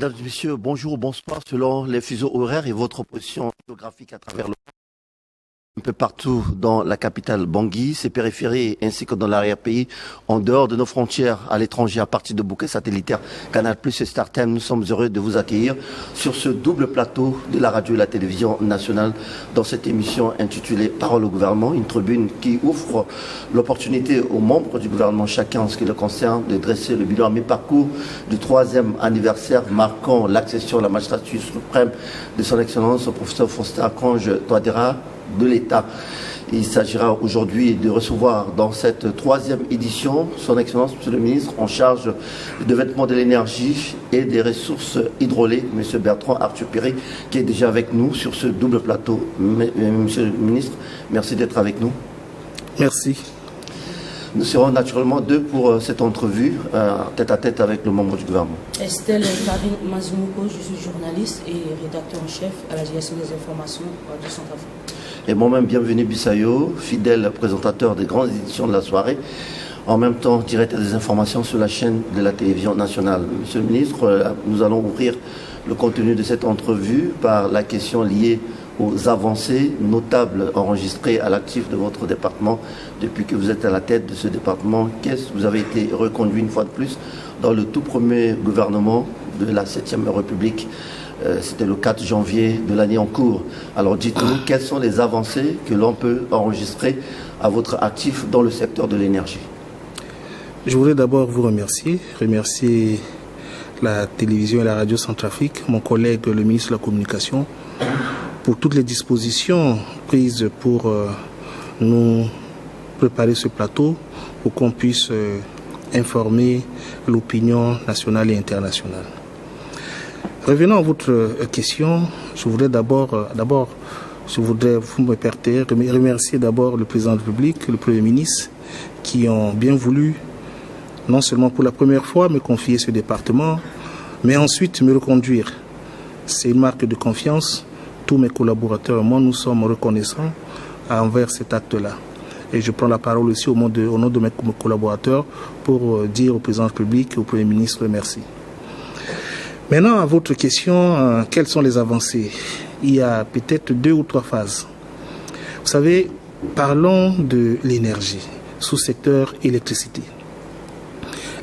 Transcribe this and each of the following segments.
Mesdames et messieurs, bonjour ou bonsoir selon les fuseaux horaires et votre position géographique à travers le un peu partout dans la capitale Bangui, ses périphéries ainsi que dans l'arrière-pays, en dehors de nos frontières, à l'étranger, à partir de bouquets satellitaires Canal+ et StarTime. Nous sommes heureux de vous accueillir sur ce double plateau de la radio et la télévision nationale dans cette émission intitulée Parole au gouvernement, une tribune qui offre l'opportunité aux membres du gouvernement, chacun en ce qui le concerne, de dresser le bilan à mi-parcours du 3e anniversaire marquant l'accession à la magistrature suprême de son Excellence, le professeur Faustin Archange Touadéra de l'État. Il s'agira aujourd'hui de recevoir dans cette 3e édition son Excellence, Monsieur le ministre en charge du développement de l'énergie et des ressources hydrauliques, Monsieur Bertrand Arthur Piré, qui est déjà avec nous sur ce double plateau. Monsieur le ministre, merci d'être avec nous. Merci. Nous serons naturellement deux pour cette entrevue, tête à tête avec le membre du gouvernement. Estelle Karine Mazimouko, je suis journaliste et rédacteur en chef à la direction des informations du Centrafrique. Et moi-même, bienvenue Bissayo, fidèle présentateur des grandes éditions de la soirée, en même temps directeur des informations sur la chaîne de la télévision nationale. Monsieur le ministre, nous allons ouvrir le contenu de cette entrevue par la question liée aux avancées notables enregistrées à l'actif de votre département depuis que vous êtes à la tête de ce département. Vous avez été reconduit une fois de plus dans le tout premier gouvernement de la 7e République. C'était le 4 janvier de l'année en cours. Alors dites-nous, quelles sont les avancées que l'on peut enregistrer à votre actif dans le secteur de l'énergie? Je voudrais d'abord vous remercier la télévision et la radio Centrafrique, mon collègue le ministre de la Communication, pour toutes les dispositions prises pour nous préparer ce plateau, pour qu'on puisse informer l'opinion nationale et internationale. Revenons à votre question, je voudrais vous me permettez, remercier d'abord le président de la République, le Premier ministre, qui ont bien voulu, non seulement pour la première fois, me confier ce département, mais ensuite me reconduire. C'est une marque de confiance. Tous mes collaborateurs et moi, nous sommes reconnaissants envers cet acte-là. Et je prends la parole aussi au nom de mes collaborateurs pour dire au président de la République et au Premier ministre merci. Maintenant, à votre question, quelles sont les avancées? Il y a peut-être 2 ou 3 phases. Vous savez, parlons de l'énergie, sous-secteur électricité.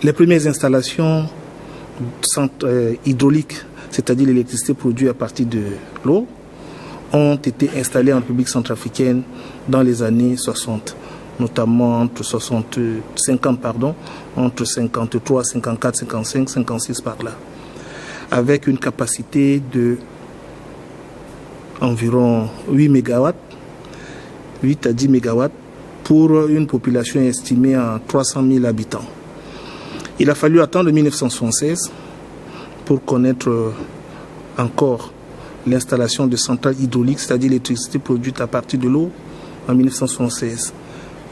Les premières installations hydrauliques, c'est-à-dire l'électricité produite à partir de l'eau, ont été installées en République centrafricaine dans les années 60, notamment entre 53, 54, 55, 56 par là, avec une capacité de environ 8 MW, 8 à 10 MW pour une population estimée à 300 000 habitants. Il a fallu attendre 1976 pour connaître encore l'installation de centrales hydrauliques, c'est-à-dire l'électricité produite à partir de l'eau en 1976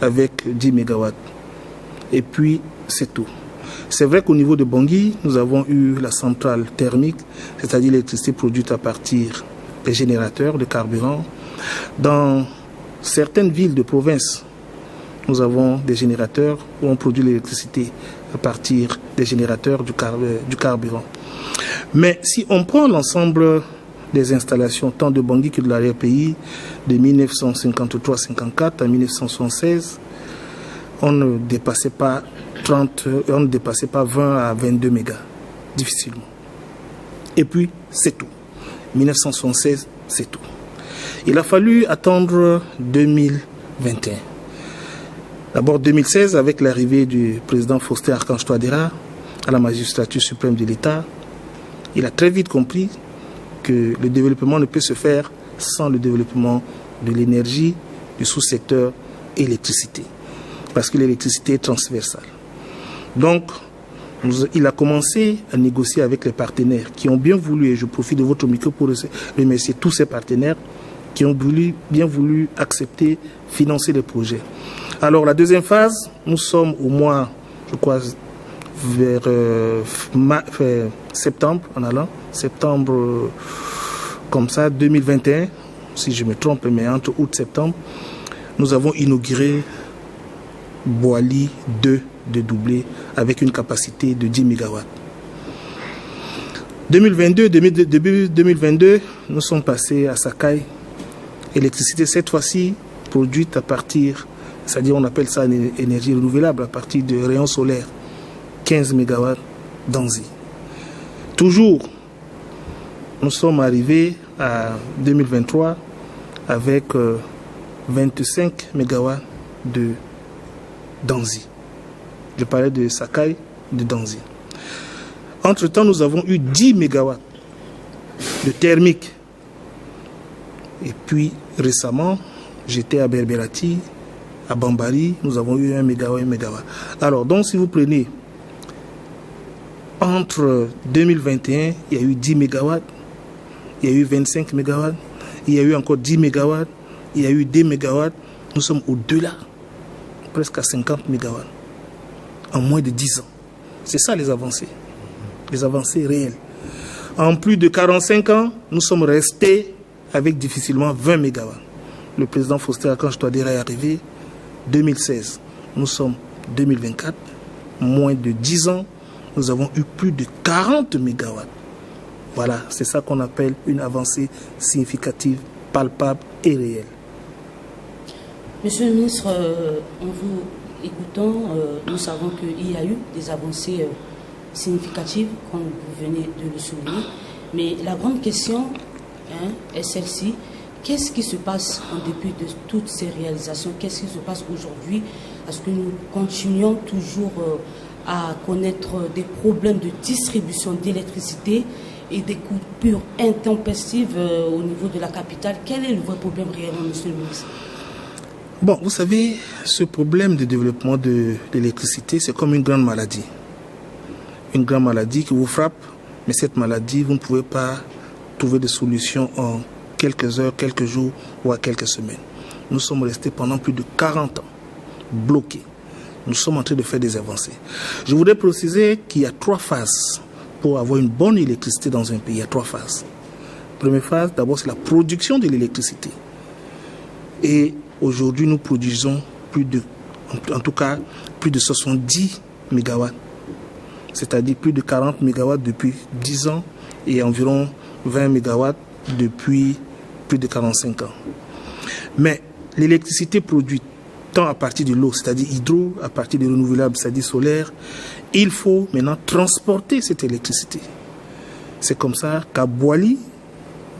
avec 10 MW. Et puis, c'est tout. C'est vrai qu'au niveau de Bangui, nous avons eu la centrale thermique, c'est-à-dire l'électricité produite à partir des générateurs de carburant. Dans certaines villes de province, nous avons des générateurs où on produit l'électricité à partir des générateurs du carburant. Mais si on prend l'ensemble des installations tant de Bangui que de l'arrière-pays, de 1953-54 à 1976, on ne dépassait pas 20 à 22 mégas, difficilement. Et puis, c'est tout. 1976, c'est tout. Il a fallu attendre 2021. D'abord 2016, avec l'arrivée du président Faustin Archange Touadéra à la magistrature suprême de l'État, il a très vite compris que le développement ne peut se faire sans le développement de l'énergie, du sous-secteur électricité, parce que l'électricité est transversale. Donc, il a commencé à négocier avec les partenaires qui ont bien voulu, et je profite de votre micro pour remercier tous ces partenaires qui ont bien voulu accepter, financer les projets. Alors, la deuxième phase, nous sommes au mois, je crois, vers septembre, septembre comme ça, 2021, si je me trompe, mais entre août et septembre, nous avons inauguré Boali 2 de doublé avec une capacité de 10 MW. Début 2022, nous sommes passés à Sakai. Électricité, cette fois-ci, produite à partir, c'est-à-dire on appelle ça une énergie renouvelable, à partir de rayons solaires, 15 MW d'Anzi. Toujours, nous sommes arrivés à 2023 avec 25 MW d'Anzi. Je parlais de Sakai, de d'Anzi. Entre-temps, nous avons eu 10 MW de thermique. Et puis, récemment, j'étais à Berberati, à Bambari, nous avons eu 1 MW, 1 MW. Alors, donc, si vous prenez, entre 2021, il y a eu 10 MW, il y a eu 25 MW, il y a eu encore 10 MW, il y a eu 2 MW. Nous sommes au-delà, presque à 50 MW, en moins de 10 ans. C'est ça les avancées réelles. En plus de 45 ans, nous sommes restés avec difficilement 20 MW. Le président Faustin Archange Touadéra est arrivé 2016. Nous sommes 2024, moins de 10 ans, nous avons eu plus de 40 MW. Voilà, c'est ça qu'on appelle une avancée significative, palpable et réelle. Monsieur le ministre, en vous écoutant, nous savons qu'il y a eu des avancées significatives, comme vous venez de le souligner. Mais la grande question est celle-ci. Qu'est-ce qui se passe en dépit de toutes ces réalisations? Qu'est-ce qui se passe aujourd'hui? Est-ce que nous continuons toujours à connaître des problèmes de distribution d'électricité et des coupures intempestives au niveau de la capitale? Quel est le vrai problème réellement, monsieur le ministre? Bon, vous savez, ce problème de développement de l'électricité, c'est comme une grande maladie. Une grande maladie qui vous frappe, mais cette maladie, vous ne pouvez pas trouver de solution en quelques heures, quelques jours ou à quelques semaines. Nous sommes restés pendant plus de 40 ans bloqués. Nous sommes en train de faire des avancées. Je voudrais préciser qu'il y a 3 phases pour avoir une bonne électricité dans un pays. Il y a 3 phases. Première phase, d'abord, c'est la production de l'électricité. Et aujourd'hui, nous produisons plus de 70 MW. C'est-à-dire plus de 40 MW depuis 10 ans et environ 20 MW depuis plus de 45 ans. Mais l'électricité produite tant à partir de l'eau, c'est-à-dire hydro, à partir des renouvelables, c'est-à-dire solaire, il faut maintenant transporter cette électricité. C'est comme ça qu'à Boali,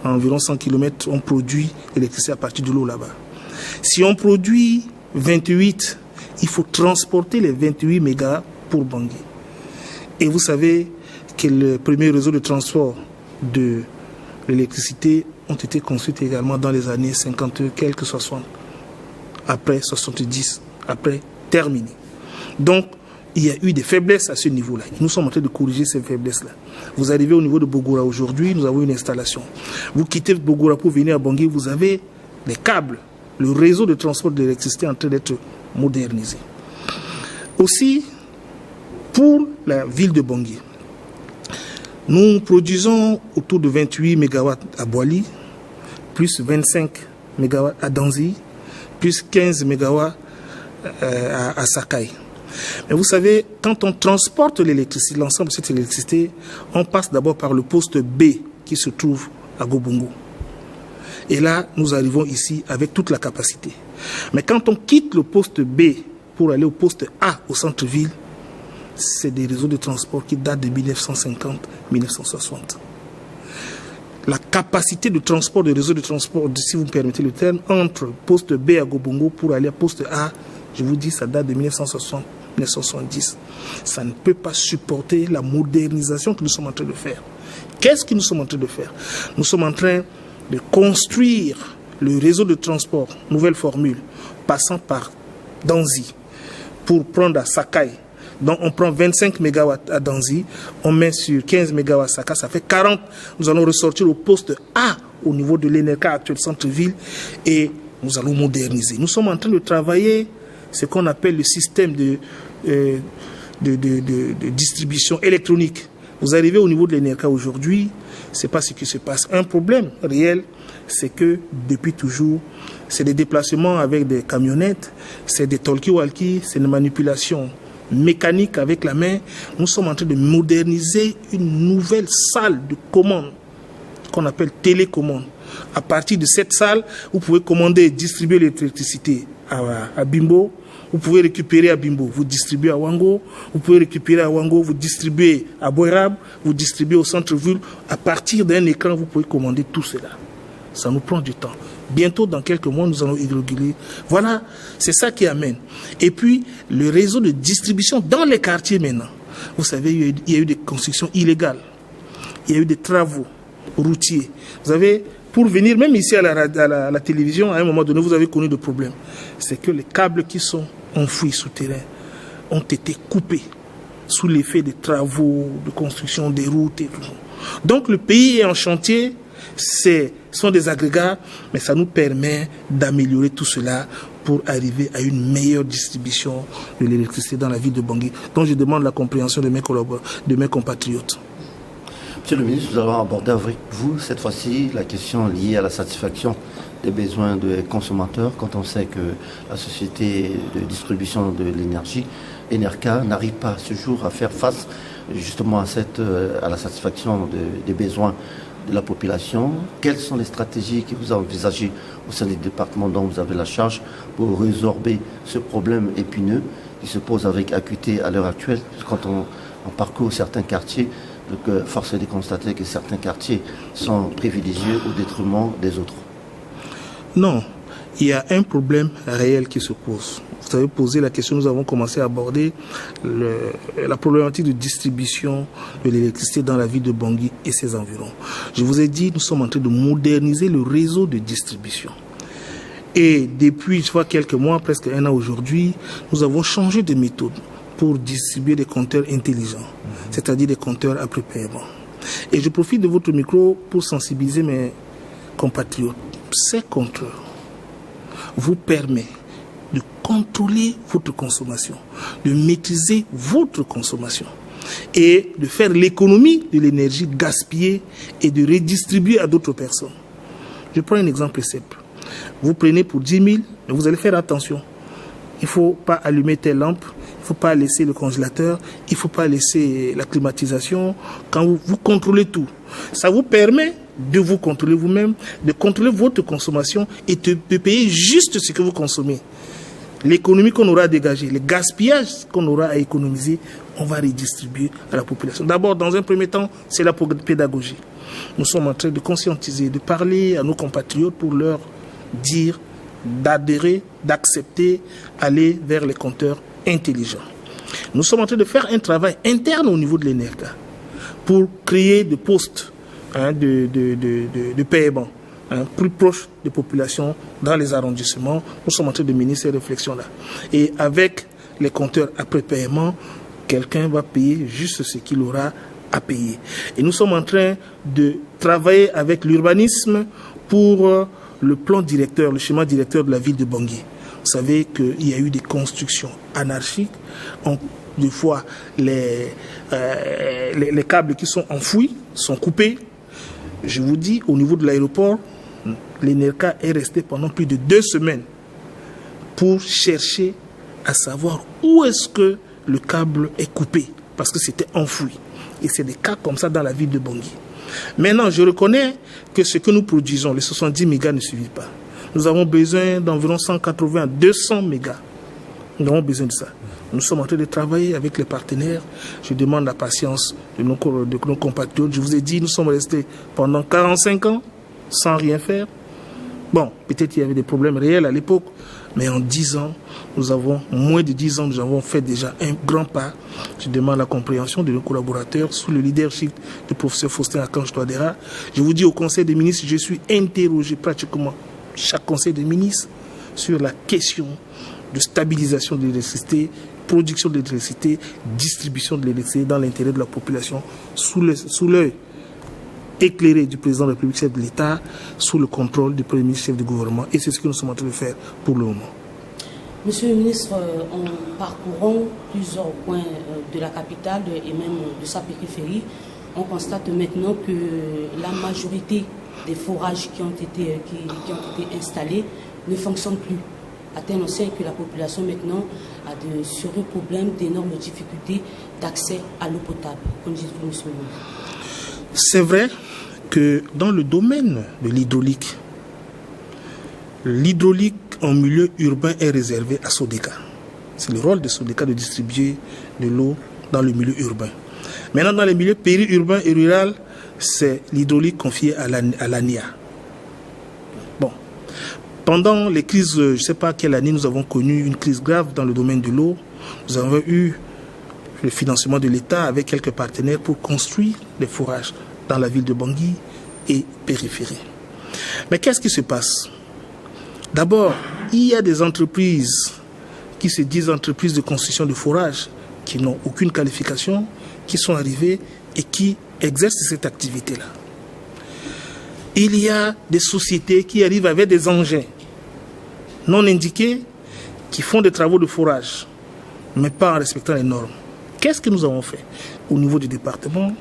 à environ 100 km, on produit l'électricité à partir de l'eau là-bas. Si on produit 28, il faut transporter les 28 mégas pour Bangui. Et vous savez que le premier réseau de transport de l'électricité ont été construits également dans les années 50, quelques 60, après 70, après terminé. Donc, il y a eu des faiblesses à ce niveau-là. Nous sommes en train de corriger ces faiblesses-là. Vous arrivez au niveau de Bogora aujourd'hui, nous avons une installation. Vous quittez Bogora pour venir à Bangui, vous avez des câbles. Le réseau de transport de l'électricité est en train d'être modernisé. Aussi, pour la ville de Bangui, nous produisons autour de 28 MW à Boali, plus 25 MW à Danzi, plus 15 MW à Sakai. Mais vous savez, quand on transporte l'électricité, l'ensemble de cette électricité, on passe d'abord par le poste B qui se trouve à Gobongo. Et là, nous arrivons ici avec toute la capacité. Mais quand on quitte le poste B pour aller au poste A au centre-ville, c'est des réseaux de transport qui datent de 1950-1960. La capacité de transport, de réseau de transport, si vous me permettez le terme, entre poste B à Gobongo pour aller à poste A, je vous dis, ça date de 1960-1970. Ça ne peut pas supporter la modernisation que nous sommes en train de faire. Qu'est-ce que nous sommes en train de faire? Nous sommes en train de construire le réseau de transport, nouvelle formule, passant par Danzi, pour prendre à Sakai. Donc on prend 25 MW à Danzi, on met sur 15 MW à Sakai, ça fait 40. Nous allons ressortir au poste A au niveau de l'ENERCA actuel centre-ville et nous allons moderniser. Nous sommes en train de travailler ce qu'on appelle le système de distribution électronique. Vous arrivez au niveau de l'ENERCA aujourd'hui, ce n'est pas ce qui se passe. Un problème réel, c'est que depuis toujours, c'est des déplacements avec des camionnettes, c'est des talkie-walkie, c'est une manipulation mécanique avec la main. Nous sommes en train de moderniser une nouvelle salle de commande qu'on appelle télécommande. À partir de cette salle, vous pouvez commander et distribuer l'électricité à Bimbo. Vous pouvez récupérer à Bimbo, vous distribuez à Wango. Vous pouvez récupérer à Wango, vous distribuez à Boerab, vous distribuez au centre-ville. À partir d'un écran, vous pouvez commander tout cela. Ça nous prend du temps. Bientôt, dans quelques mois, nous allons irréguler. Voilà, c'est ça qui amène. Et puis, le réseau de distribution dans les quartiers maintenant. Vous savez, il y a eu des constructions illégales. Il y a eu des travaux routiers. Vous savez, pour venir, même ici à la télévision, à un moment donné, vous avez connu des problèmes. C'est que les câbles qui sont enfouis souterrains ont été coupés sous l'effet des travaux de construction des routes et tout. Donc, le pays est en chantier. Ce sont des agrégats, mais ça nous permet d'améliorer tout cela pour arriver à une meilleure distribution de l'électricité dans la ville de Bangui, dont je demande la compréhension de mes compatriotes. Monsieur le ministre, nous allons aborder avec vous cette fois-ci la question liée à la satisfaction des besoins des consommateurs quand on sait que la société de distribution de l'énergie, Enerca, n'arrive pas ce jour à faire face justement à la satisfaction des besoins de la population. Quelles sont les stratégies que vous envisagez au sein du département dont vous avez la charge pour résorber ce problème épineux qui se pose avec acuité à l'heure actuelle? Quand on parcourt certains quartiers, donc, force est de constater que certains quartiers sont privilégiés au détriment des autres. Non, il y a un problème réel qui se pose. Vous avez posé la question, nous avons commencé à aborder la problématique de distribution de l'électricité dans la ville de Bangui et ses environs. Je vous ai dit, nous sommes en train de moderniser le réseau de distribution. Et depuis, quelques mois, presque un an aujourd'hui, nous avons changé de méthode pour distribuer des compteurs intelligents, c'est-à-dire des compteurs après paiement. Et je profite de votre micro pour sensibiliser mes compatriotes. Ces compteurs vous permettent de contrôler votre consommation, de maîtriser votre consommation et de faire l'économie de l'énergie gaspillée et de redistribuer à d'autres personnes. Je prends un exemple simple. Vous prenez pour 10 000, mais vous allez faire attention. Il ne faut pas allumer telle lampe, il ne faut pas laisser le congélateur, il ne faut pas laisser la climatisation. Quand vous contrôlez tout, ça vous permet de vous contrôler vous-même, de contrôler votre consommation et de payer juste ce que vous consommez. L'économie qu'on aura dégagée, le gaspillage qu'on aura à économiser, on va redistribuer à la population. D'abord, dans un premier temps, c'est la pédagogie. Nous sommes en train de conscientiser, de parler à nos compatriotes pour leur dire d'adhérer, d'accepter, aller vers les compteurs intelligents. Nous sommes en train de faire un travail interne au niveau de l'Enerca pour créer des postes de paiement plus proches des populations dans les arrondissements. Nous sommes en train de mener ces réflexions-là. Et avec les compteurs après paiement, quelqu'un va payer juste ce qu'il aura à payer. Et nous sommes en train de travailler avec l'urbanisme pour le plan directeur, le schéma directeur de la ville de Bangui. Vous savez qu'il y a eu des constructions anarchiques. Des fois, les câbles qui sont enfouis sont coupés. Je vous dis, au niveau de l'aéroport, l'Enerca est resté pendant plus de 2 semaines pour chercher à savoir où est-ce que le câble est coupé, parce que c'était enfoui. Et c'est des cas comme ça dans la ville de Bangui. Maintenant, je reconnais que ce que nous produisons, les 70 mégas ne suffisent pas. Nous avons besoin d'environ 180 à 200 mégas. Nous avons besoin de ça. Nous sommes en train de travailler avec les partenaires. Je demande la patience de nos compatriotes. Je vous ai dit, nous sommes restés pendant 45 ans sans rien faire. Bon, peut-être qu'il y avait des problèmes réels à l'époque, mais en 10 ans, moins de 10 ans, nous avons fait déjà un grand pas. Je demande la compréhension de nos collaborateurs sous le leadership du professeur Faustin Akange Touadéra. Je vous dis, au Conseil des ministres, je suis interrogé pratiquement chaque Conseil des ministres sur la question de stabilisation de l'électricité, production de l'électricité, distribution de l'électricité dans l'intérêt de la population, sous l'œil éclairé du président de la République, chef de l'État, sous le contrôle du Premier ministre, chef du gouvernement. Et c'est ce que nous sommes en train de faire pour le moment. Monsieur le ministre, en parcourant plusieurs coins de la capitale et même de sa périphérie, on constate maintenant que la majorité des forages qui ont été installés ne fonctionnent plus. atteint, on sait que la population maintenant a de sérieux problèmes, d'énormes difficultés d'accès à l'eau potable. Qu'en dites-vous, monsieur le ministre? C'est vrai que dans le domaine de l'hydraulique en milieu urbain est réservé à Sodeka. C'est le rôle de Sodeka de distribuer de l'eau dans le milieu urbain. Maintenant, dans les milieux périurbains et ruraux, c'est l'hydraulique confiée à l'ANIA. Bon. Pendant les crises, je ne sais pas quelle année nous avons connu une crise grave dans le domaine de l'eau. Nous avons eu le financement de l'État avec quelques partenaires pour construire des forages dans la ville de Bangui et périphérie. Mais qu'est-ce qui se passe? D'abord, il y a des entreprises qui se disent entreprises de construction de forages, qui n'ont aucune qualification, qui sont arrivées et qui exercent cette activité-là. Il y a des sociétés qui arrivent avec des engins non indiqués, qui font des travaux de forage, mais pas en respectant les normes. Qu'est-ce que nous avons fait au niveau du département?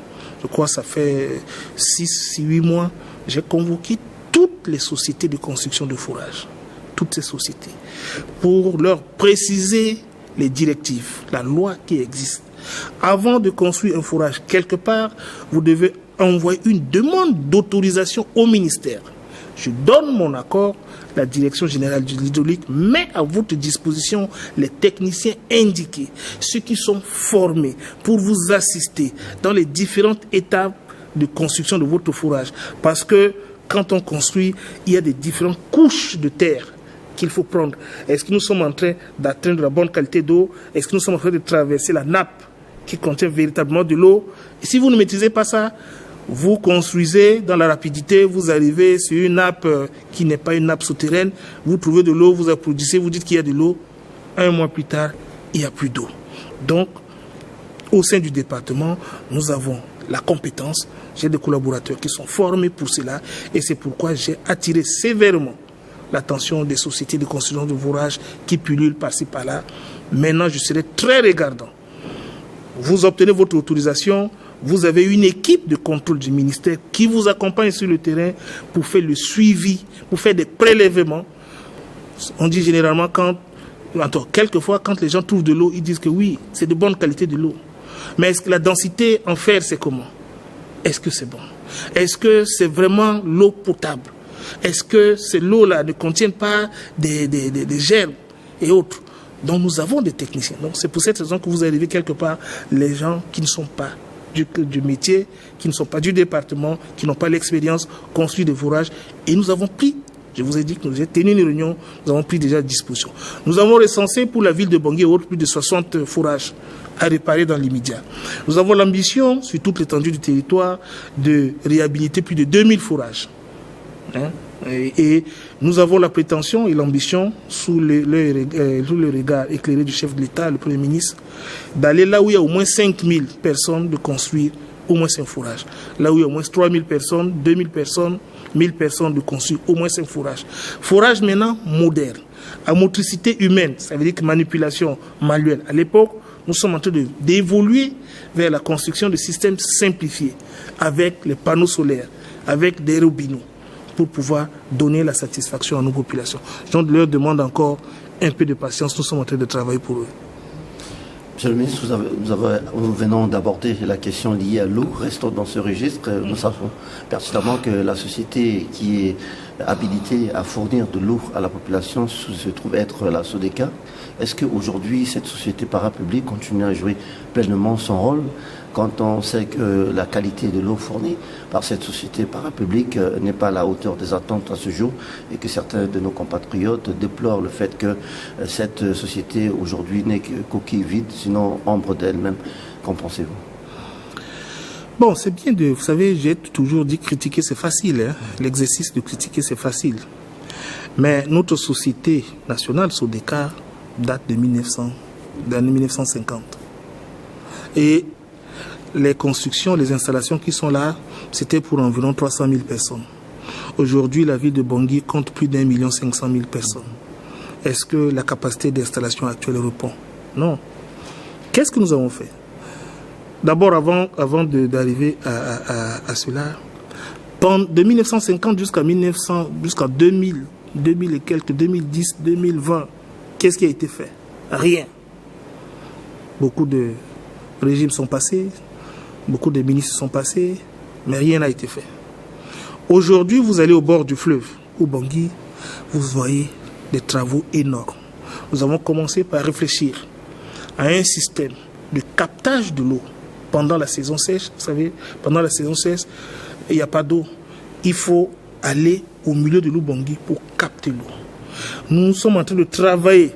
Je crois que ça fait 6-8 mois, j'ai convoqué toutes les sociétés de construction de forage, toutes ces sociétés, pour leur préciser les directives, la loi qui existe. Avant de construire un forage quelque part, vous devez envoyer une demande d'autorisation au ministère. Je donne mon accord, la direction générale de l'hydraulique met à votre disposition les techniciens indiqués, ceux qui sont formés pour vous assister dans les différentes étapes de construction de votre forage. Parce que quand on construit, il y a des différentes couches de terre qu'il faut prendre. Est-ce que nous sommes en train d'atteindre la bonne qualité d'eau? Est-ce que nous sommes en train de traverser la nappe qui contient véritablement de l'eau? Et si vous ne maîtrisez pas ça, vous construisez dans la rapidité, vous arrivez sur une nappe qui n'est pas une nappe souterraine, vous trouvez de l'eau, vous applaudissez, vous dites qu'il y a de l'eau. Un mois plus tard, il n'y a plus d'eau. Donc, au sein du département, nous avons la compétence. J'ai des collaborateurs qui sont formés pour cela et c'est pourquoi j'ai attiré sévèrement l'attention des sociétés de construction de forages qui pullulent par-ci par-là. Maintenant, je serai très regardant. Vous obtenez votre autorisation, vous avez une équipe de contrôle du ministère qui vous accompagne sur le terrain pour faire le suivi, pour faire des prélèvements. On dit généralement quelquefois quand les gens trouvent de l'eau, ils disent que oui, c'est de bonne qualité de l'eau. Mais est-ce que la densité en fer, c'est comment? Est-ce que c'est bon? Est-ce que c'est vraiment l'eau potable? Est-ce que ces lots-là ne contiennent pas des gerbes et autres? Donc nous avons des techniciens. Donc c'est pour cette raison que vous arrivez quelque part, les gens qui ne sont pas du métier, qui ne sont pas du département, qui n'ont pas l'expérience, construit des forages. Et nous avons pris, je vous ai dit que nous avons tenu une réunion, nous avons pris déjà disposition. Nous avons recensé pour la ville de Bangui et autres plus de 60 forages à réparer dans l'immédiat. Nous avons l'ambition, sur toute l'étendue du territoire, de réhabiliter plus de 2000 forages. Et nous avons la prétention et l'ambition, sous le regard éclairé du chef de l'État, le Premier ministre, d'aller là où il y a au moins 5000 personnes, de construire au moins 5 forages. Là où il y a au moins 3000 personnes, 2000 personnes, 1000 personnes, de construire au moins 5 forages. Forages maintenant modernes, à motricité humaine, ça veut dire que manipulation manuelle. À l'époque, nous sommes en train d'évoluer vers la construction de systèmes simplifiés, avec les panneaux solaires, avec des robinets, pour pouvoir donner la satisfaction à nos populations. Je leur demande encore un peu de patience. Nous sommes en train de travailler pour eux. Monsieur le ministre, nous venons d'aborder la question liée à l'eau. Restons dans ce registre. Nous savons pertinemment que la société qui est habilitée à fournir de l'eau à la population se trouve être la Sodeka. Est-ce qu'aujourd'hui, cette société parapublique continue à jouer pleinement son rôle quand on sait que la qualité de l'eau fournie par cette société parapublique n'est pas à la hauteur des attentes à ce jour et que certains de nos compatriotes déplorent le fait que cette société aujourd'hui n'est que coquille vide, sinon ombre d'elle-même? Qu'en pensez-vous? Bon, c'est bien vous savez, j'ai toujours dit que critiquer c'est facile, hein? L'exercice de critiquer c'est facile. Mais notre société nationale, Sodeka, date de 1950. Et les constructions, les installations qui sont là, c'était pour environ 300 000 personnes. Aujourd'hui, la ville de Bangui compte plus d'1 500 000 personnes. Est-ce que la capacité d'installation actuelle répond? Non. Qu'est-ce que nous avons fait? D'abord, avant d'arriver à cela, de 1950 jusqu'à 2000 et quelques, 2010, 2020, Qu'est-ce qui a été fait? Rien. Beaucoup de régimes sont passés, beaucoup de ministres sont passés, mais rien n'a été fait. Aujourd'hui, vous allez au bord du fleuve, au Bangui, vous voyez des travaux énormes. Nous avons commencé par réfléchir à un système de captage de l'eau pendant la saison sèche. Vous savez, pendant la saison sèche, il n'y a pas d'eau. Il faut aller au milieu de l'Oubangui pour capter l'eau. Nous sommes en train de travailler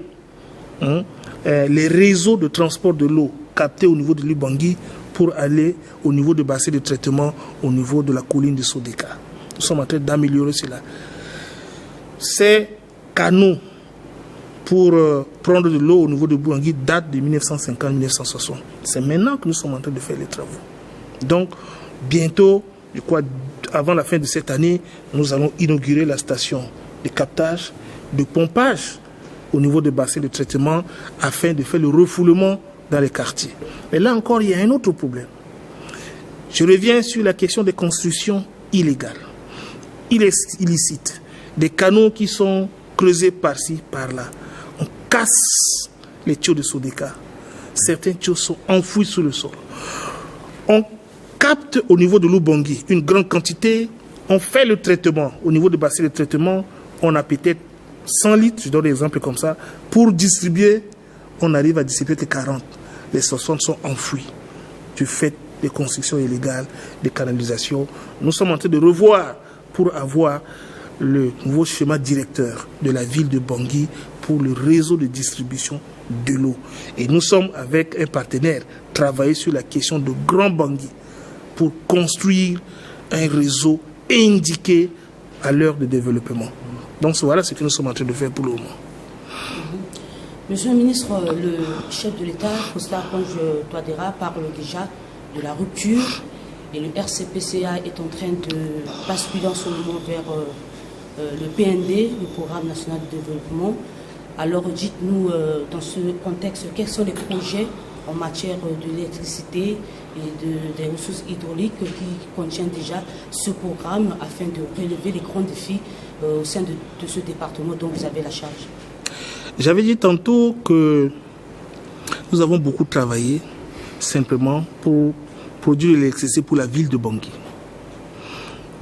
les réseaux de transport de l'eau captés au niveau de l'Oubangui pour aller au niveau de bassin de traitement au niveau de la colline de Sodeka. Nous sommes en train d'améliorer cela. Ces canaux pour prendre de l'eau au niveau de Bouangui datent de 1950-1960. C'est maintenant que nous sommes en train de faire les travaux. Donc, bientôt, je crois, avant la fin de cette année, nous allons inaugurer la station de captage, de pompage au niveau des bassins de traitement afin de faire le refoulement dans les quartiers. Mais là encore, il y a un autre problème. Je reviens sur la question des constructions illégales, illicites, des canaux qui sont creusés par-ci, par-là. On casse les tuyaux de Sodeka. Certains tuyaux sont enfouis sous le sol. On capte au niveau de l'Oubangui une grande quantité. On fait le traitement au niveau du bassin de traitement. On a peut-être 100 litres, je donne des exemples comme ça. Pour distribuer, on arrive à distribuer que 40. Les 60 sont enfouis du fait des constructions illégales, des canalisations. Nous sommes en train de revoir pour avoir le nouveau schéma directeur de la ville de Bangui pour le réseau de distribution de l'eau. Et nous sommes avec un partenaire travailler sur la question de Grand Bangui pour construire un réseau indiqué à l'heure de développement. Donc voilà ce que nous sommes en train de faire pour le moment. Monsieur le ministre, le chef de l'État, Faustin Archange Touadéra, parle déjà de la rupture et le RCPCA est en train de basculer en ce moment vers le PND, le Programme National de Développement. Alors dites-nous, dans ce contexte, quels sont les projets en matière de l'électricité et des ressources hydrauliques qui contiennent déjà ce programme afin de relever les grands défis au sein de ce département dont vous avez la charge? J'avais dit tantôt que nous avons beaucoup travaillé simplement pour produire l'électricité pour la ville de Bangui.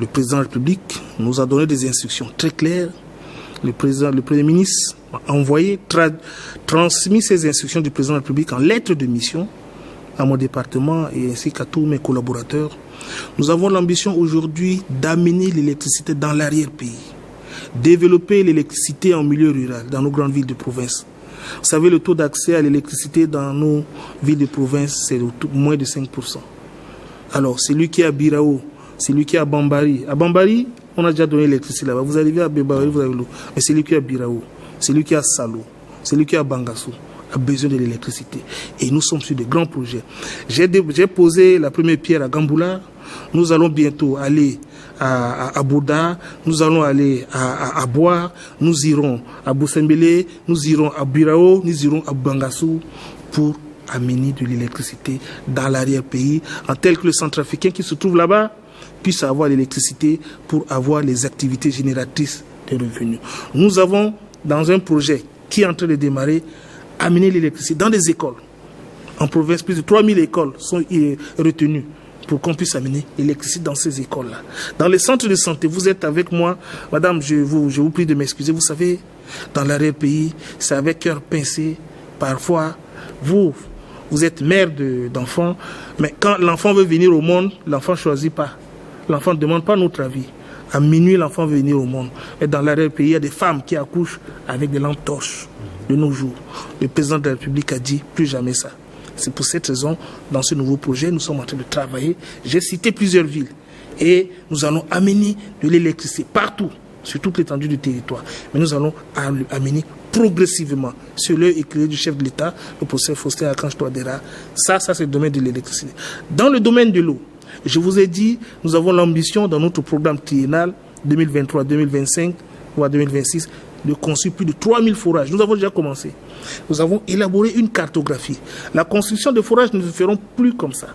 Le président de la République nous a donné des instructions très claires. Le Premier ministre a envoyé, transmis ces instructions du président de la République en lettre de mission à mon département et ainsi qu'à tous mes collaborateurs. Nous avons l'ambition aujourd'hui d'amener l'électricité dans l'arrière-pays, développer l'électricité en milieu rural, dans nos grandes villes de province. Vous savez, le taux d'accès à l'électricité dans nos villes de province, c'est moins de 5%. Alors, celui qui est à Birao, celui qui est à Bambari. À Bambari, on a déjà donné l'électricité là-bas. Vous arrivez à Bambari, vous avez l'eau. Mais celui qui est à Birao, celui qui est à Salo, celui qui est à Bangassou, a besoin de l'électricité. Et nous sommes sur de grands projets. J'ai posé la première pierre à Gamboula. Nous allons bientôt aller à Bouda, nous allons aller à Bois, nous irons à Boussembele, nous irons à Birao, nous irons à Bangassou pour amener de l'électricité dans l'arrière-pays, en tel que le centrafricain qui se trouve là-bas puisse avoir l'électricité pour avoir les activités génératrices de revenus. Nous avons, dans un projet qui est en train de démarrer, amener l'électricité dans des écoles. En province, plus de 3000 écoles sont retenues pour qu'on puisse amener l'électricité dans ces écoles-là. Dans les centres de santé, vous êtes avec moi. Madame, je vous prie de m'excuser. Vous savez, dans l'arrière-pays, c'est avec cœur pincé. Parfois, vous êtes mère d'enfants, mais quand l'enfant veut venir au monde, l'enfant ne choisit pas. L'enfant ne demande pas notre avis. À minuit, l'enfant veut venir au monde. Et dans l'arrière-pays, il y a des femmes qui accouchent avec des lampes torches de nos jours. Le président de la République a dit plus jamais ça. C'est pour cette raison, dans ce nouveau projet, nous sommes en train de travailler. J'ai cité plusieurs villes et nous allons amener de l'électricité partout, sur toute l'étendue du territoire. Mais nous allons amener progressivement sur l'œil éclairé du chef de l'État, le professeur Faustin Archange Touadéra. Ça c'est le domaine de l'électricité. Dans le domaine de l'eau, je vous ai dit, nous avons l'ambition dans notre programme triennal 2023-2025 voire 2026 de construire plus de 3000 forages. Nous avons déjà commencé. Nous avons élaboré une cartographie. La construction de forages ne se feront plus comme ça.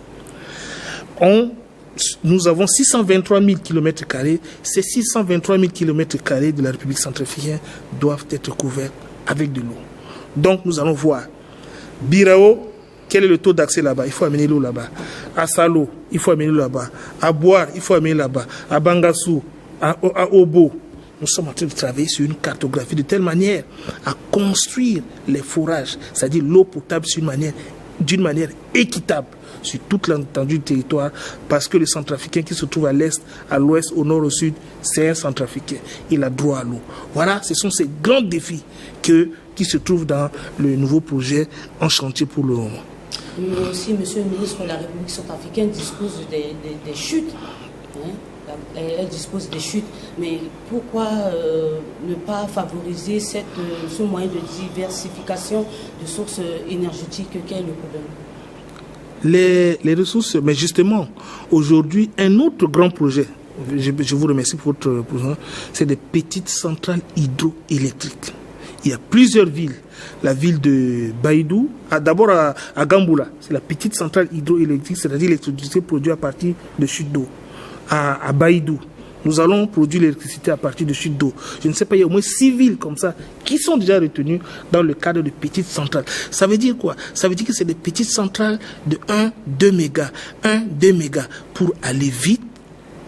Nous avons 623 000 km². Ces 623 000 km² de la République centrafricaine doivent être couverts avec de l'eau. Donc nous allons voir. Birao, quel est le taux d'accès là-bas? Il faut amener l'eau là-bas. À Salo, il faut amener l'eau là-bas. À Boire, il faut amener là-bas. À Bangassou, à Obo. Nous sommes en train de travailler sur une cartographie de telle manière à construire les forages, c'est-à-dire l'eau potable d'une manière équitable sur toute l'étendue du territoire, parce que le centrafricain qui se trouve à l'est, à l'ouest, au nord, au sud, c'est un centrafricain. Il a droit à l'eau. Voilà, ce sont ces grands défis qui se trouvent dans le nouveau projet en chantier pour le moment. Mais aussi, Monsieur le ministre, la République centrafricaine dispose des chutes. Hein? Elle dispose des chutes. Mais pourquoi ne pas favoriser ce moyen de diversification de sources énergétiques? Quel est le problème? Les ressources, mais justement, aujourd'hui, un autre grand projet, je vous remercie pour votre projet, c'est des petites centrales hydroélectriques. Il y a plusieurs villes. La ville de Baïdou, d'abord à Gamboula, c'est la petite centrale hydroélectrique, c'est-à-dire l'électricité produite à partir de chutes d'eau. À Baïdou, nous allons produire l'électricité à partir de chutes d'eau. Je ne sais pas, il y a au moins 6 villes comme ça qui sont déjà retenues dans le cadre de petites centrales. Ça veut dire quoi? Ça veut dire que c'est des petites centrales de 1-2 mégas, 1-2 mégas pour aller vite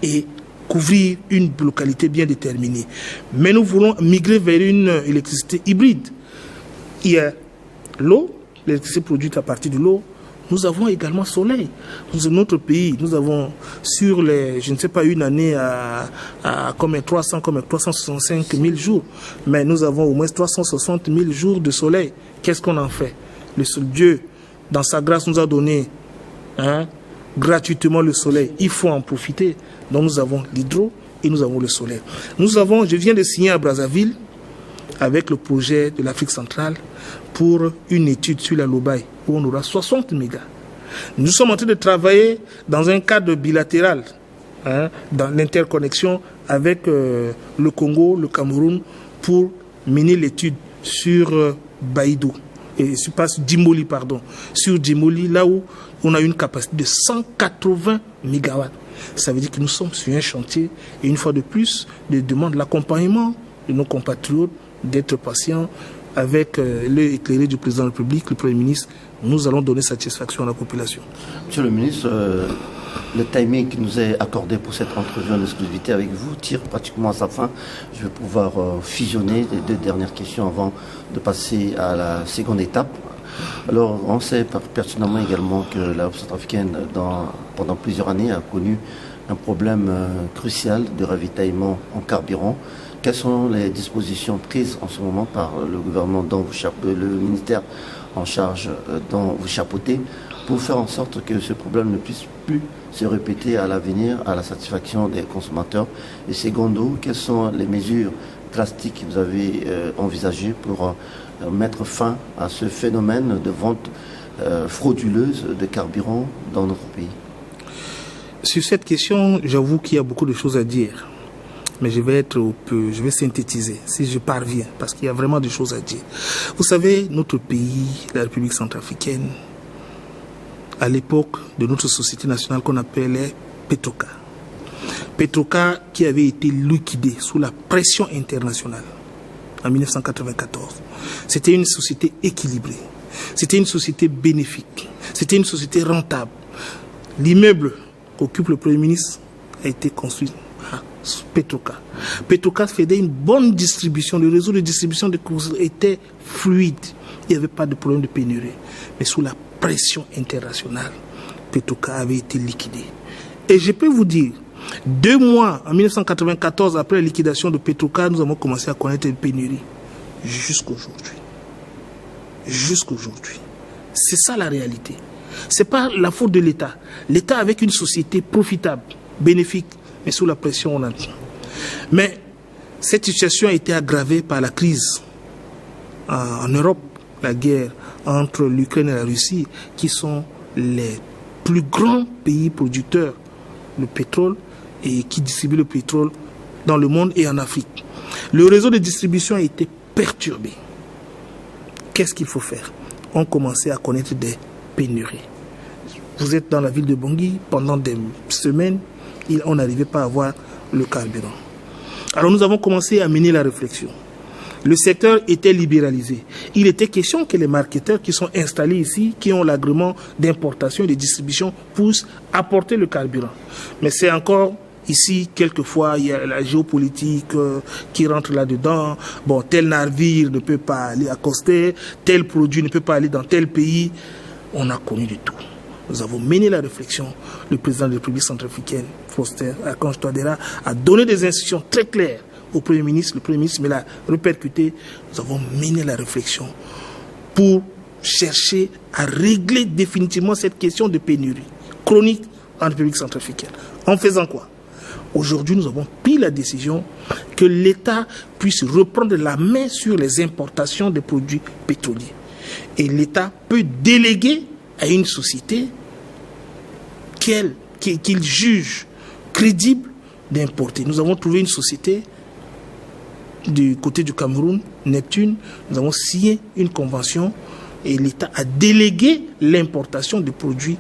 et couvrir une localité bien déterminée. Mais nous voulons migrer vers une électricité hybride. Il y a l'eau, l'électricité produite à partir de l'eau. Nous avons également le soleil. Dans notre pays, nous avons sur les, je ne sais pas, une année à comme 365 000 jours, mais nous avons au moins 360 000 jours de soleil. Qu'est-ce qu'on en fait? Le seul Dieu, dans sa grâce, nous a donné gratuitement le soleil. Il faut en profiter. Donc nous avons l'hydro et nous avons le soleil. Je viens de signer à Brazzaville avec le projet de l'Afrique centrale pour une étude sur la Lobaye où on aura 60 mégas. Nous sommes en train de travailler dans un cadre bilatéral, dans l'interconnexion avec le Congo, le Cameroun, pour mener l'étude sur Baïdou, et pas sur Djimoli, pardon, sur Djimoli, là où on a une capacité de 180 mégawatts. Ça veut dire que nous sommes sur un chantier et une fois de plus, je demande l'accompagnement de nos compatriotes, d'être patients avec l'œil éclairé du président de la République, le Premier ministre. Nous allons donner satisfaction à la population. Monsieur le ministre, le timing qui nous est accordé pour cette entrevue en exclusivité avec vous tire pratiquement à sa fin. Je vais pouvoir fusionner les 2 dernières questions avant de passer à la seconde étape. Alors, on sait pertinemment également que la République centrafricaine, pendant plusieurs années, a connu un problème crucial de ravitaillement en carburant. Quelles sont les dispositions prises en ce moment par le gouvernement dont le ministère en charge dont vous chapeautez pour faire en sorte que ce problème ne puisse plus se répéter à l'avenir à la satisfaction des consommateurs? Et secondo, quelles sont les mesures drastiques que vous avez envisagées pour mettre fin à ce phénomène de vente frauduleuse de carburant dans notre pays? Sur cette question, j'avoue qu'il y a beaucoup de choses à dire. Mais je vais synthétiser, si je parviens, parce qu'il y a vraiment des choses à dire. Vous savez, notre pays, la République centrafricaine, à l'époque de notre société nationale qu'on appelait Petroca. Petroca qui avait été liquidée sous la pression internationale en 1994. C'était une société équilibrée. C'était une société bénéfique. C'était une société rentable. L'immeuble qu'occupe le Premier ministre a été construit à Petroca. Petroca faisait une bonne distribution. Le réseau de distribution de courses était fluide. Il n'y avait pas de problème de pénurie. Mais sous la pression internationale, Petroca avait été liquidé. Et je peux vous dire, 2 mois, en 1994, après la liquidation de Petroca, nous avons commencé à connaître une pénurie. Jusqu'aujourd'hui. Jusqu'aujourd'hui. C'est ça la réalité. Ce n'est pas la faute de l'État. L'État avec une société profitable, bénéfique, mais sous la pression, on a dit. Mais cette situation a été aggravée par la crise en Europe, la guerre entre l'Ukraine et la Russie, qui sont les plus grands pays producteurs de pétrole et qui distribuent le pétrole dans le monde et en Afrique. Le réseau de distribution a été perturbé. Qu'est-ce qu'il faut faire? On commençait à connaître des pénuries. Vous êtes dans la ville de Bangui, pendant des semaines, on n'arrivait pas à avoir le carburant. Alors nous avons commencé à mener la réflexion. le secteur était libéralisé. Il était question que les marketeurs qui sont installés ici, qui ont l'agrément d'importation et de distribution, puissent apporter le carburant. Mais c'est encore ici, quelquefois, il y a la géopolitique qui rentre là-dedans. Bon, tel navire ne peut pas aller accoster, tel produit ne peut pas aller dans tel pays. On a connu du tout. Nous avons mené la réflexion. Le président de la République centrafricaine, Faustin Archange Touadéra, a donné des instructions très claires au Premier ministre. Le Premier ministre me l'a répercuté. Nous avons mené la réflexion pour chercher à régler définitivement cette question de pénurie chronique en République centrafricaine. En faisant quoi? Aujourd'hui, nous avons pris la décision que l'État puisse reprendre la main sur les importations de produits pétroliers. Et l'État peut déléguer à une société qu'il juge crédible d'importer. Nous avons trouvé une société du côté du Cameroun, Neptune. Nous avons signé une convention et l'État a délégué l'importation de produits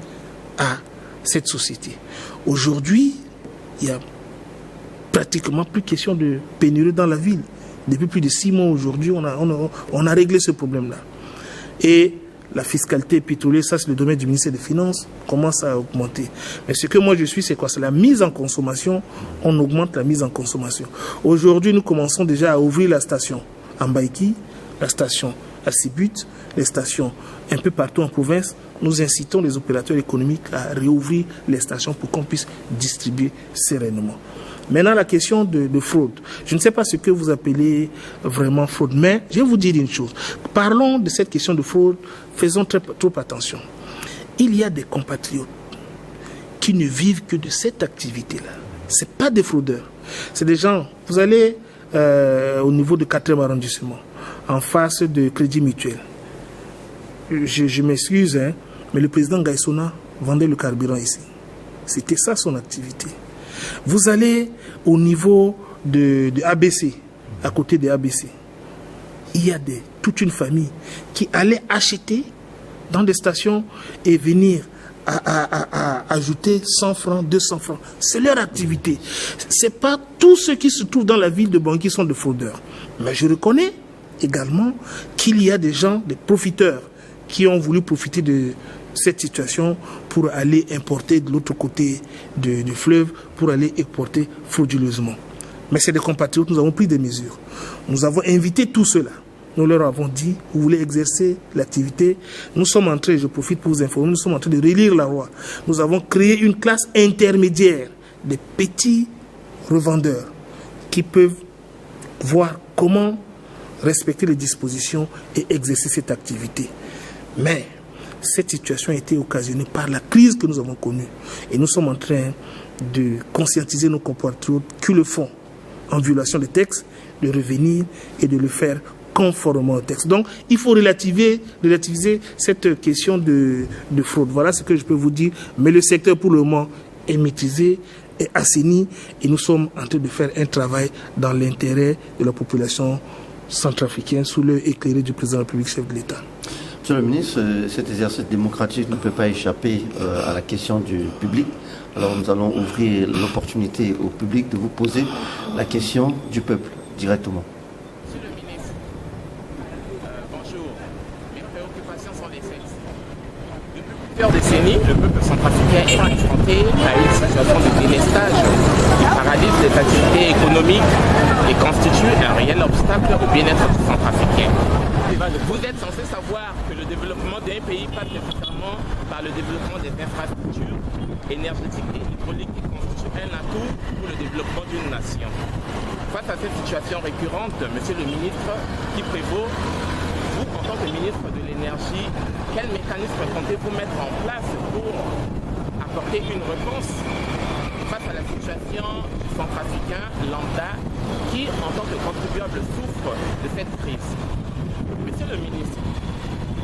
à cette société. Aujourd'hui, il y a pratiquement plus question de pénurie dans la ville. Depuis plus de 6 mois aujourd'hui, on a réglé ce problème-là. Et la fiscalité pétrolière, ça c'est le domaine du ministère des Finances, commence à augmenter. Mais ce que moi je suis, c'est quoi? C'est la mise en consommation. On augmente la mise en consommation. Aujourd'hui, nous commençons déjà à ouvrir la station à Mbaïki, la station à Sibut, les stations un peu partout en province. Nous incitons les opérateurs économiques à réouvrir les stations pour qu'on puisse distribuer sereinement. Maintenant, la question de fraude. Je ne sais pas ce que vous appelez vraiment fraude, mais je vais vous dire une chose. Parlons de cette question de fraude, faisons trop attention. Il y a des compatriotes qui ne vivent que de cette activité-là. Ce n'est pas des fraudeurs. C'est des gens, vous allez au niveau du 4e arrondissement, en face de Crédit Mutuel. Je m'excuse, hein, mais le président Gaïsona vendait le carburant ici. C'était ça son activité. Vous allez au niveau de ABC, à côté de ABC. Il y a toute une famille qui allait acheter dans des stations et venir à ajouter 100 francs, 200 francs. C'est leur activité. Ce n'est pas tous ceux qui se trouvent dans la ville de Bangui qui sont des fraudeurs. Mais je reconnais également qu'il y a des gens, des profiteurs, qui ont voulu profiter de cette situation pour aller importer de l'autre côté du fleuve, pour aller importer frauduleusement. Mais c'est des compatriotes, nous avons pris des mesures. Nous avons invité tous ceux-là. Nous leur avons dit, vous voulez exercer l'activité. Nous sommes en train, je profite pour vous informer, nous sommes en train de relire la loi. Nous avons créé une classe intermédiaire des petits revendeurs qui peuvent voir comment respecter les dispositions et exercer cette activité. Mais cette situation a été occasionnée par la crise que nous avons connue. Et nous sommes en train de conscientiser nos compatriotes qui le font en violation des textes, de revenir et de le faire conformément au texte. Donc, il faut relativiser cette question de fraude. Voilà ce que je peux vous dire. Mais le secteur, pour le moment, est maîtrisé, est assaini. Et nous sommes en train de faire un travail dans l'intérêt de la population centrafricaine sous l'œil éclairé du président de la République, chef de l'État. Monsieur le ministre, cet exercice démocratique ne peut pas échapper à la question du public. Alors nous allons ouvrir l'opportunité au public de vous poser la question du peuple directement. Monsieur le ministre, bonjour. Mes préoccupations sont les celles-ci. Depuis plusieurs décennies, le peuple centrafricain est confronté à une situation de délestage qui paralyse les activités économiques et constitue un réel obstacle au bien-être du centrafricain. Vous êtes censé savoir que le développement d'un pays passe nécessairement par le développement des infrastructures énergétiques et hydrauliques qui constituent un atout pour le développement d'une nation. Face à cette situation récurrente, monsieur le ministre, qui prévaut, vous, en tant que ministre de l'Énergie, quel mécanisme comptez-vous mettre en place pour apporter une réponse face à la situation du centrafricain lambda qui, en tant que contribuable, souffre de cette crise? Monsieur le ministre,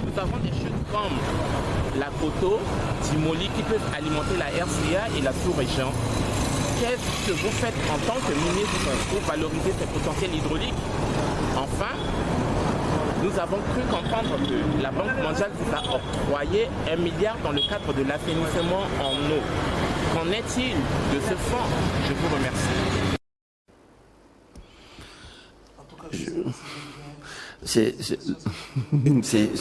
nous avons des chutes comme la Koto, Timoli qui peuvent alimenter la RCA et la sous-région. Qu'est-ce que vous faites en tant que ministre pour valoriser ces potentiels hydrauliques? Enfin, nous avons cru comprendre que la Banque mondiale vous a octroyé 1 milliard dans le cadre de l'assainissement en eau. Qu'en est-il de ce fonds? Je vous remercie. C'est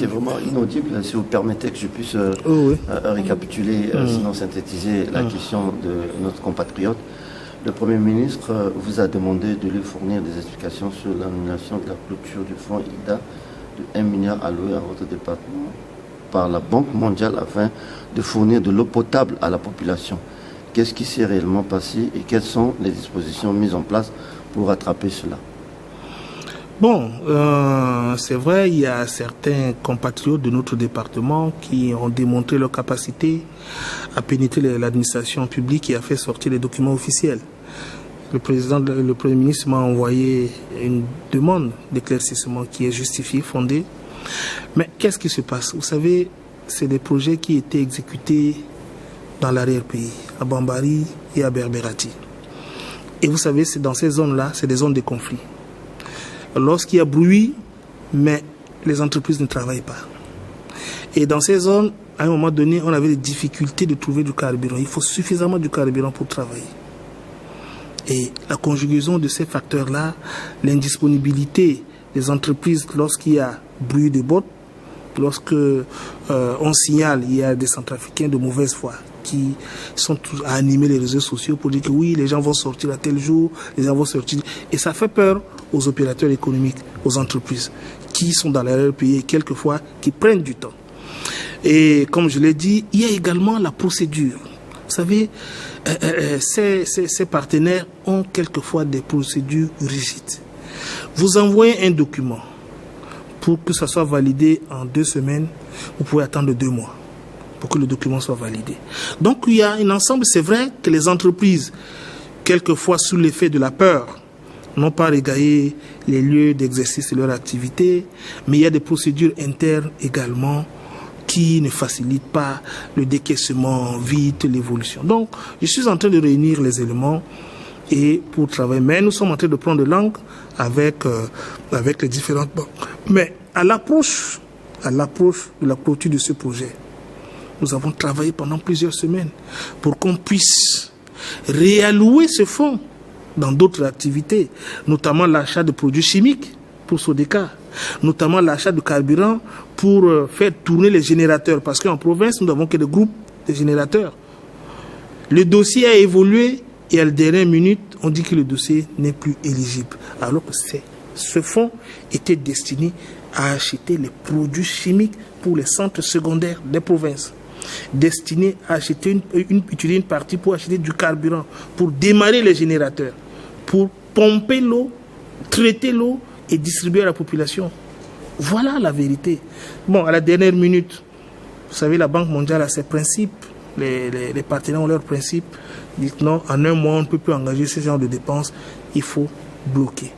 vraiment inaudible. Si vous permettez que je puisse récapituler, sinon synthétiser la question de notre compatriote. Le Premier ministre vous a demandé de lui fournir des explications sur l'annulation de la clôture du fonds IDA de 1 milliard alloué à votre département par la Banque mondiale afin de fournir de l'eau potable à la population. Qu'est-ce qui s'est réellement passé et quelles sont les dispositions mises en place pour rattraper cela? Bon, c'est vrai, il y a certains compatriotes de notre département qui ont démontré leur capacité à pénétrer l'administration publique et à faire sortir les documents officiels. Le Premier ministre m'a envoyé une demande d'éclaircissement qui est justifiée, fondée. Mais qu'est-ce qui se passe? Vous savez, c'est des projets qui étaient exécutés dans l'arrière-pays, à Bambari et à Berberati. Et vous savez, c'est dans ces zones-là, c'est des zones de conflit. Lorsqu'il y a bruit, mais les entreprises ne travaillent pas. Et dans ces zones, à un moment donné, on avait des difficultés de trouver du carburant. Il faut suffisamment du carburant pour travailler. Et la conjugaison de ces facteurs-là, l'indisponibilité des entreprises lorsqu'il y a bruit de bottes, lorsque on signale, il y a des Centrafricains de mauvaise foi qui sont à animer les réseaux sociaux pour dire que oui, les gens vont sortir à tel jour, les gens vont sortir. Et ça fait peur aux opérateurs économiques, aux entreprises qui sont dans leur pays et quelquefois qui prennent du temps. Et comme je l'ai dit, il y a également la procédure. Vous savez, ces partenaires ont quelquefois des procédures rigides. Vous envoyez un document pour que ça soit validé en 2 semaines, vous pouvez attendre 2 mois pour que le document soit validé. Donc il y a un ensemble, c'est vrai que les entreprises, quelquefois sous l'effet de la peur, n'ont pas régayé les lieux d'exercice de leur activité, mais il y a des procédures internes également qui ne facilitent pas le décaissement vite, l'évolution. Donc je suis en train de réunir les éléments et pour travailler. Mais nous sommes en train de prendre langue avec les différentes banques. Mais à l'approche de la clôture de ce projet, nous avons travaillé pendant plusieurs semaines pour qu'on puisse réallouer ce fonds dans d'autres activités, notamment l'achat de produits chimiques pour Sodeka, notamment l'achat de carburant pour faire tourner les générateurs, parce qu'en province, nous n'avons que des groupes de générateurs. Le dossier a évolué et à la dernière minute, on dit que le dossier n'est plus éligible. Alors que ce fonds était destiné à acheter les produits chimiques pour les centres secondaires des provinces, destiné à acheter utiliser une partie pour acheter du carburant, pour démarrer les générateurs, pour pomper l'eau, traiter l'eau et distribuer à la population. Voilà la vérité. Bon, à la dernière minute, vous savez, la Banque mondiale a ses principes, les partenaires ont leurs principes. Dites non, en 1 mois, on ne peut plus engager ce genre de dépenses, il faut bloquer.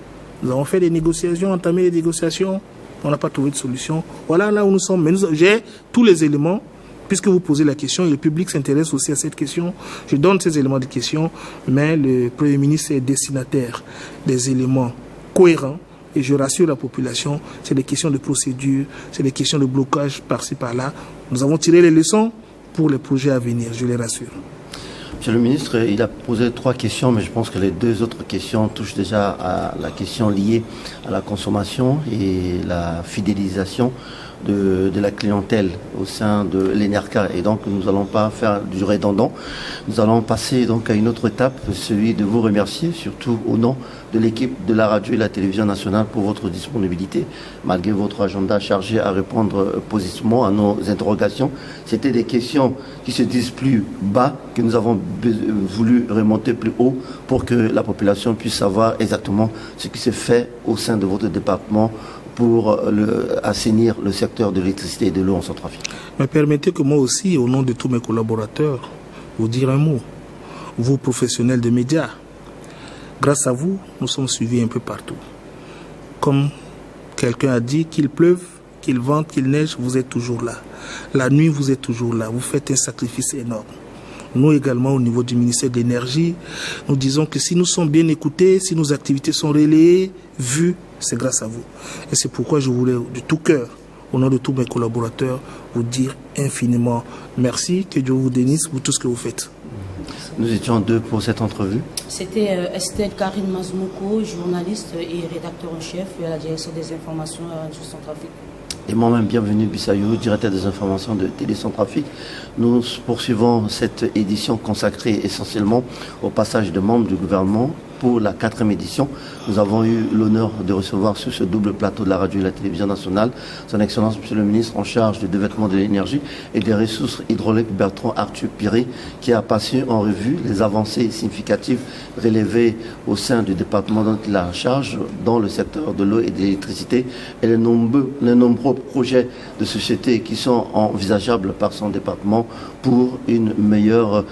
Nous avons fait des négociations, entamé des négociations, on n'a pas trouvé de solution. Voilà là où nous sommes. Mais j'ai tous les éléments, puisque vous posez la question, et le public s'intéresse aussi à cette question. Je donne ces éléments de question, mais le Premier ministre est destinataire des éléments cohérents. Et je rassure la population, c'est des questions de procédure, c'est des questions de blocage par-ci par-là. Nous avons tiré les leçons pour les projets à venir, je les rassure. Monsieur le ministre, il a posé 3 questions, mais je pense que les 2 autres questions touchent déjà à la question liée à la consommation et la fidélisation de la clientèle au sein de l'ENERCA. Et donc, nous n'allons pas faire du redondant. Nous allons passer donc à une autre étape, celui de vous remercier, surtout au nom de l'équipe de la radio et la télévision nationale pour votre disponibilité, malgré votre agenda chargé à répondre positivement à nos interrogations. C'était des questions qui se disent plus bas, que nous avons voulu remonter plus haut pour que la population puisse savoir exactement ce qui se fait au sein de votre département pour assainir le secteur de l'électricité et de l'eau en Centrafrique. Mais permettez que moi aussi, au nom de tous mes collaborateurs, vous dire un mot. Vous, professionnels de médias, grâce à vous, nous sommes suivis un peu partout. Comme quelqu'un a dit, qu'il pleuve, qu'il vente, qu'il neige, vous êtes toujours là. La nuit, vous êtes toujours là. Vous faites un sacrifice énorme. Nous également, au niveau du ministère de l'Énergie, nous disons que si nous sommes bien écoutés, si nos activités sont relayées, vues, c'est grâce à vous. Et c'est pourquoi je voulais, de tout cœur, au nom de tous mes collaborateurs, vous dire infiniment merci, que Dieu vous bénisse pour tout ce que vous faites. Nous étions deux pour cette entrevue. C'était Estelle Karine Mazmoukou, journaliste et rédacteur en chef à la direction des informations à Radio Centrafrique. Et moi-même, bienvenue Bissayou, directeur des informations de Télé Centrafrique. Nous poursuivons cette édition consacrée essentiellement au passage de membres du gouvernement. Pour la 4e édition, nous avons eu l'honneur de recevoir sur ce double plateau de la radio et de la télévision nationale son Excellence Monsieur le ministre en charge du développement de l'énergie et des ressources hydrauliques Bertrand Arthur Piré, qui a passé en revue les avancées significatives relevées au sein du département dont il a en charge dans le secteur de l'eau et de l'électricité et les nombreux projets de société qui sont envisageables par son département pour une meilleure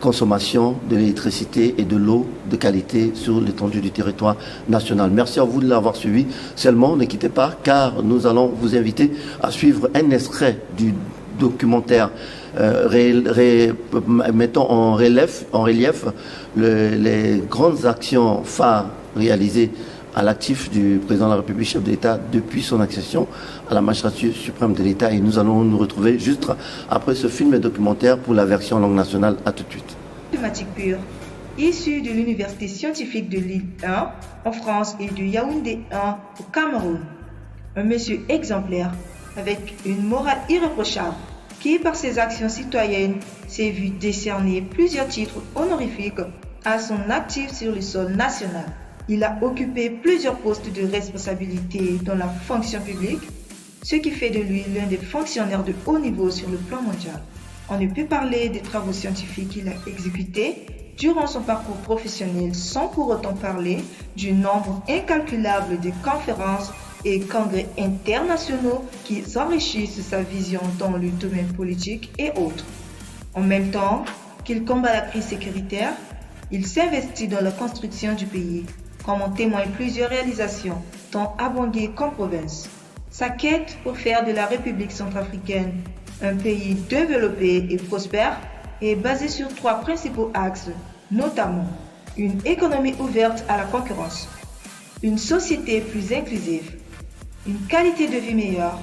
consommation de l'électricité et de l'eau de qualité sur l'étendue du territoire national. Merci à vous de l'avoir suivi. Seulement, ne quittez pas car nous allons vous inviter à suivre un extrait du documentaire mettant en relief les grandes actions phares réalisées à l'actif du président de la République, chef de l'État, depuis son accession à la magistrature suprême de l'État. Et nous allons nous retrouver juste après ce film et documentaire pour la version langue nationale. À tout de suite. Mathématiques pures, issu de l'Université scientifique de Lille 1 en France et de Yaoundé 1 au Cameroun. Un monsieur exemplaire avec une morale irréprochable qui, par ses actions citoyennes, s'est vu décerner plusieurs titres honorifiques à son actif sur le sol national. Il a occupé plusieurs postes de responsabilité dans la fonction publique, ce qui fait de lui l'un des fonctionnaires de haut niveau sur le plan mondial. On ne peut parler des travaux scientifiques qu'il a exécutés durant son parcours professionnel sans pour autant parler du nombre incalculable de conférences et congrès internationaux qui enrichissent sa vision dans le domaine politique et autres. En même temps qu'il combat la crise sécuritaire, il s'investit dans la construction du pays, comme en témoignent plusieurs réalisations, tant à Bangui qu'en province. Sa quête pour faire de la République centrafricaine un pays développé et prospère est basée sur 3 principaux axes, notamment une économie ouverte à la concurrence, une société plus inclusive, une qualité de vie meilleure.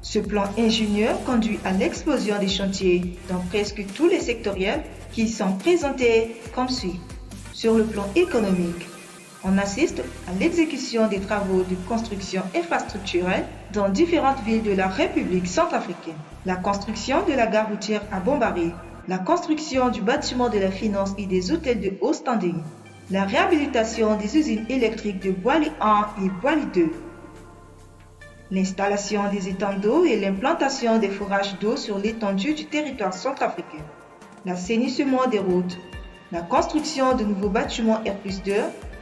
Ce plan ingénieux conduit à l'explosion des chantiers dans presque tous les sectoriels qui sont présentés comme suit. Sur le plan économique, on assiste à l'exécution des travaux de construction infrastructurelle dans différentes villes de la République centrafricaine. La construction de la gare routière à Bombari, la construction du bâtiment de la finance et des hôtels de haut standing, la réhabilitation des usines électriques de Boili 1 et Boili 2, l'installation des étangs d'eau et l'implantation des forages d'eau sur l'étendue du territoire centrafricain, l'assainissement des routes, la construction de nouveaux bâtiments R+2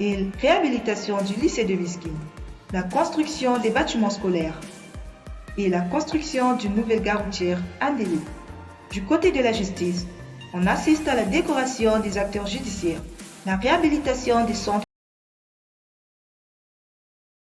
et réhabilitation du lycée de Biskin, la construction des bâtiments scolaires et la construction d'une nouvelle gare routière à Ndélé. Du côté de la justice, on assiste à la décoration des acteurs judiciaires, la réhabilitation des centres